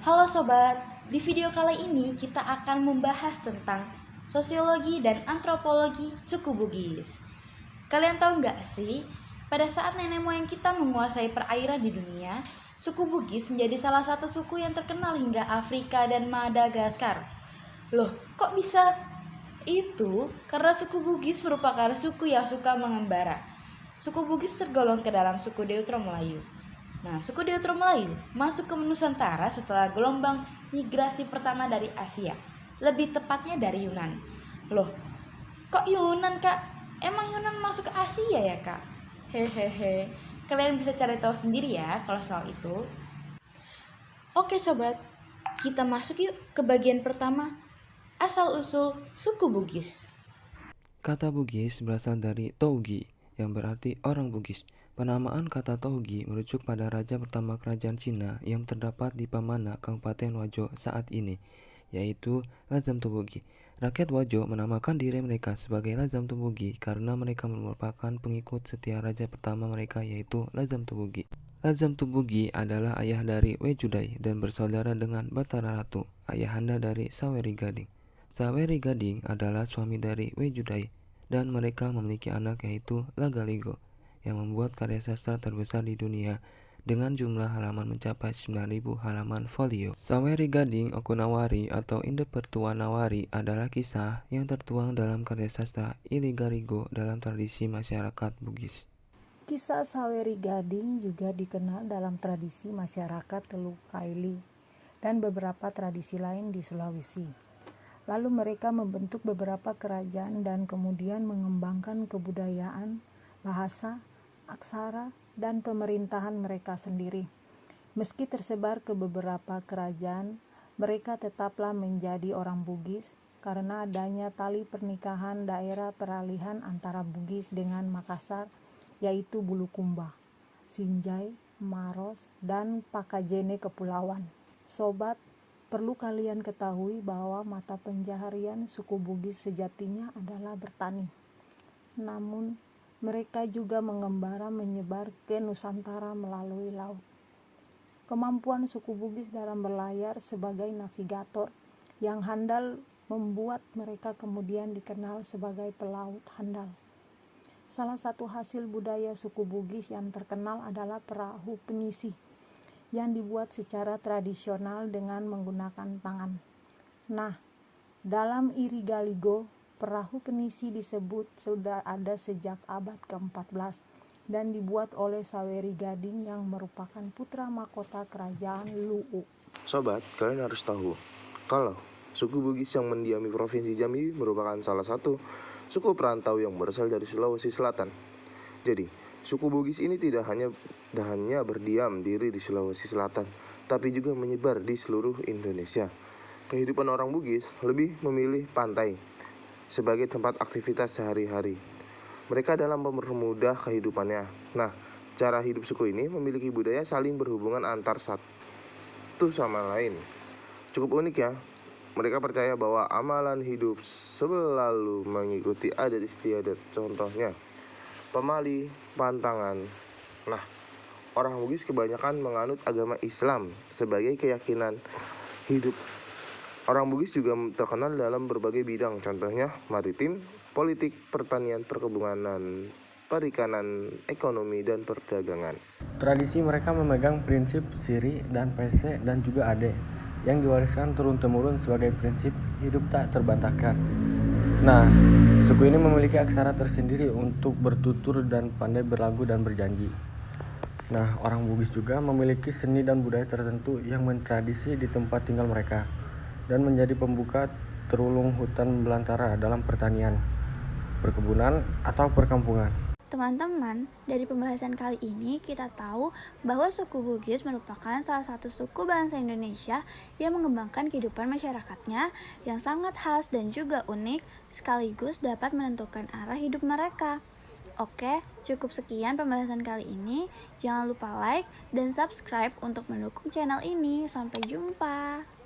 Halo sobat, di video kali ini kita akan membahas tentang sosiologi dan antropologi suku Bugis. Kalian tahu nggak sih, pada saat nenek moyang kita menguasai perairan di dunia, suku Bugis menjadi salah satu suku yang terkenal hingga Afrika dan Madagaskar. Loh, kok bisa? Itu karena suku Bugis merupakan suku yang suka mengembara. Suku Bugis tergolong ke dalam suku Deutero Melayu. Nah, suku Deutero Melayu masuk ke Nusantara setelah gelombang migrasi pertama dari Asia, lebih tepatnya dari Yunan. Loh, kok Yunan, Kak? Emang Yunan masuk ke Asia ya, Kak? Hehehe, kalian bisa cari tahu sendiri ya kalau soal itu. Oke sobat, kita masuk yuk ke bagian pertama, asal-usul suku Bugis. Kata Bugis berasal dari Tougi, yang berarti orang Bugis. Penamaan kata Tougi merujuk pada raja pertama kerajaan Cina yang terdapat di Pamana, Kabupaten Wajo saat ini, yaitu Lazam Tubugi. Rakyat Wajo menamakan diri mereka sebagai Lazam Tubugi karena mereka merupakan pengikut setia raja pertama mereka, yaitu Lazam Tubugi. Lazam Tubugi adalah ayah dari Wejudai dan bersaudara dengan Batara Ratu, ayahanda dari Saweri Gading. Saweri Gading adalah suami dari Wejudai dan mereka memiliki anak yaitu Lagaligo yang membuat karya sastra terbesar di dunia dengan jumlah halaman mencapai 9.000 halaman folio. Saweri Gading Okunawari atau Indepertuanawari adalah kisah yang tertuang dalam karya sastra Iligarigo dalam tradisi masyarakat Bugis. Kisah Saweri Gading juga dikenal dalam tradisi masyarakat Teluk Kaili dan beberapa tradisi lain di Sulawesi. Lalu mereka membentuk beberapa kerajaan dan kemudian mengembangkan kebudayaan, bahasa, aksara, dan pemerintahan mereka sendiri. Meski tersebar ke beberapa kerajaan, mereka tetaplah menjadi orang Bugis karena adanya tali pernikahan daerah peralihan antara Bugis dengan Makassar, yaitu Bulukumba, Sinjai, Maros, dan Pakajene Kepulauan. Sobat, perlu kalian ketahui bahwa mata pencaharian suku Bugis sejatinya adalah bertani. Namun, mereka juga mengembara menyebar ke Nusantara melalui laut. Kemampuan suku Bugis dalam berlayar sebagai navigator yang handal membuat mereka kemudian dikenal sebagai pelaut handal. Salah satu hasil budaya suku Bugis yang terkenal adalah perahu penisi yang dibuat secara tradisional dengan menggunakan tangan. Nah, dalam Irigaligo, perahu penisi disebut sudah ada sejak abad ke-14 dan dibuat oleh Saweri Gading yang merupakan putra mahkota kerajaan Lu'u. Sobat, kalian harus tahu kalau suku Bugis yang mendiami Provinsi Jambi merupakan salah satu suku perantau yang berasal dari Sulawesi Selatan. Jadi, suku Bugis ini tidak hanya berdiam diri di Sulawesi Selatan, tapi juga menyebar di seluruh Indonesia. Kehidupan orang Bugis lebih memilih pantai sebagai tempat aktivitas sehari-hari. Mereka dalam mempermudah kehidupannya. Nah, cara hidup suku ini memiliki budaya saling berhubungan antar satu sama lain. Cukup unik ya. Mereka percaya bahwa amalan hidup selalu mengikuti adat istiadat. Contohnya, pemali, pantangan. Nah, orang Bugis kebanyakan menganut agama Islam sebagai keyakinan hidup. Orang Bugis juga terkenal dalam berbagai bidang, contohnya maritim, politik, pertanian, perkebunan, perikanan, ekonomi, dan perdagangan. Tradisi mereka memegang prinsip Siri dan Pese dan juga Ade yang diwariskan turun-temurun sebagai prinsip hidup tak terbantahkan. Nah, suku ini memiliki aksara tersendiri untuk bertutur dan pandai berlagu dan berjanji. Nah, orang Bugis juga memiliki seni dan budaya tertentu yang mentradisi di tempat tinggal mereka dan menjadi pembuka terulung hutan belantara dalam pertanian, perkebunan, atau perkampungan. Teman-teman, dari pembahasan kali ini kita tahu bahwa suku Bugis merupakan salah satu suku bangsa Indonesia yang mengembangkan kehidupan masyarakatnya yang sangat khas dan juga unik, sekaligus dapat menentukan arah hidup mereka. Oke, cukup sekian pembahasan kali ini. Jangan lupa like dan subscribe untuk mendukung channel ini. Sampai jumpa.